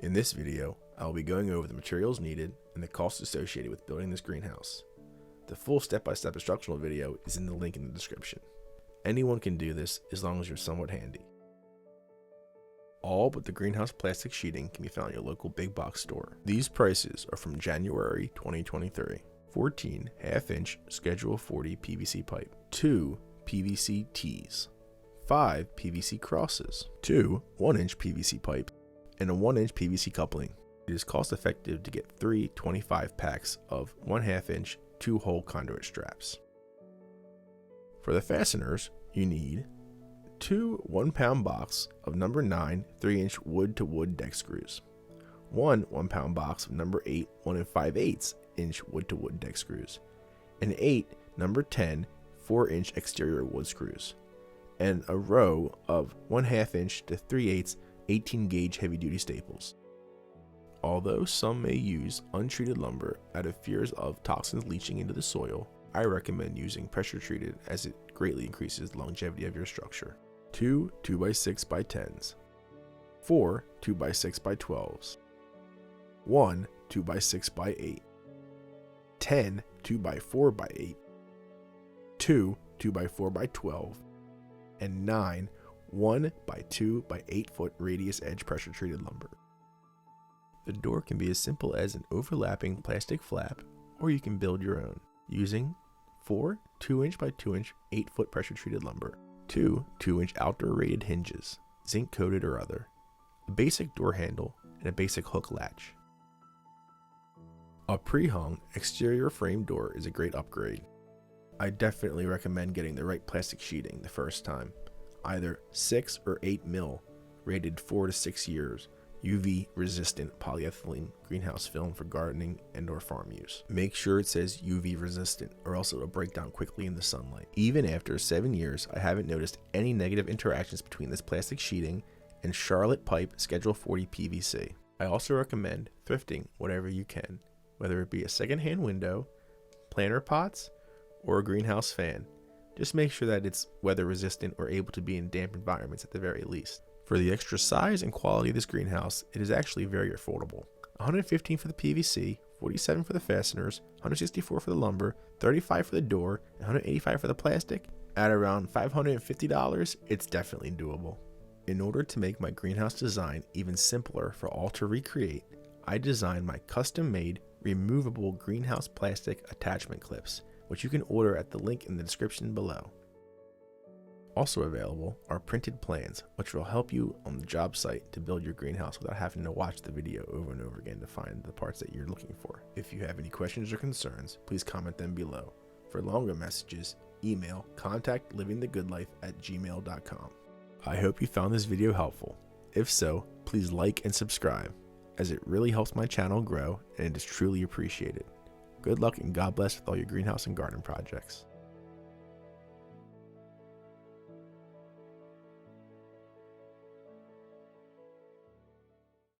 In this video, I will be going over the materials needed and the costs associated with building this greenhouse. The full step-by-step instructional video is in the link in the description. Anyone can do this as long as you're somewhat handy. All but the greenhouse plastic sheeting can be found in your local big box store. These prices are from January 2023. 14 half-inch Schedule 40 PVC pipe, 2 PVC tees, 5 PVC crosses, 2 1-inch PVC pipes, and a 1-inch PVC coupling. It is cost effective to get 3 25 packs of 1/2 inch 2-hole conduit straps. For the fasteners, you need 2 1-pound box of number 9 3-inch wood to wood deck screws, 1 1-pound box of number 8 1 5/8 inch wood to wood deck screws, and 8 number 10 4-inch exterior wood screws, and a row of 1/2 inch to 3/8 18 gauge heavy duty staples. Although some may use untreated lumber out of fears of toxins leaching into the soil, I recommend using pressure treated as it greatly increases the longevity of your structure. 2 2x6x10s, 4 2x6x12s, 1 2x6x8, 10 2x4x8, 2 2x4x12, and 9 1x2x8 foot radius edge pressure treated lumber. The door can be as simple as an overlapping plastic flap, or you can build your own using 4 2-inch by 2-inch 8-foot pressure treated lumber, 2 2-inch outdoor rated hinges, zinc coated or other, a basic door handle, and a basic hook latch. A pre-hung exterior frame door is a great upgrade. I definitely recommend getting the right plastic sheeting the first time, either 6 or 8 mil, rated 4 to 6 years, UV resistant polyethylene greenhouse film for gardening and or farm use. Make sure it says UV resistant or else it will break down quickly in the sunlight. Even after 7 years, I haven't noticed any negative interactions between this plastic sheeting and Charlotte Pipe Schedule 40 PVC. I also recommend thrifting whatever you can, whether it be a secondhand window, planter pots, or a greenhouse fan. Just make sure that it's weather resistant or able to be in damp environments at the very least. For the extra size and quality of this greenhouse, it is actually very affordable. $115 for the PVC, $47 for the fasteners, $164 for the lumber, $35 for the door, and $185 for the plastic. At around $550, it's definitely doable. In order to make my greenhouse design even simpler for all to recreate, I designed my custom-made removable greenhouse plastic attachment clips, which you can order at the link in the description below. Also available are printed plans, which will help you on the job site to build your greenhouse without having to watch the video over and over again to find the parts that you're looking for. If you have any questions or concerns, please comment them below. For longer messages, email contactlivingthegoodlife@gmail.com. I hope you found this video helpful. If so, please like and subscribe, as it really helps my channel grow and it is truly appreciated. Good luck and God bless with all your greenhouse and garden projects.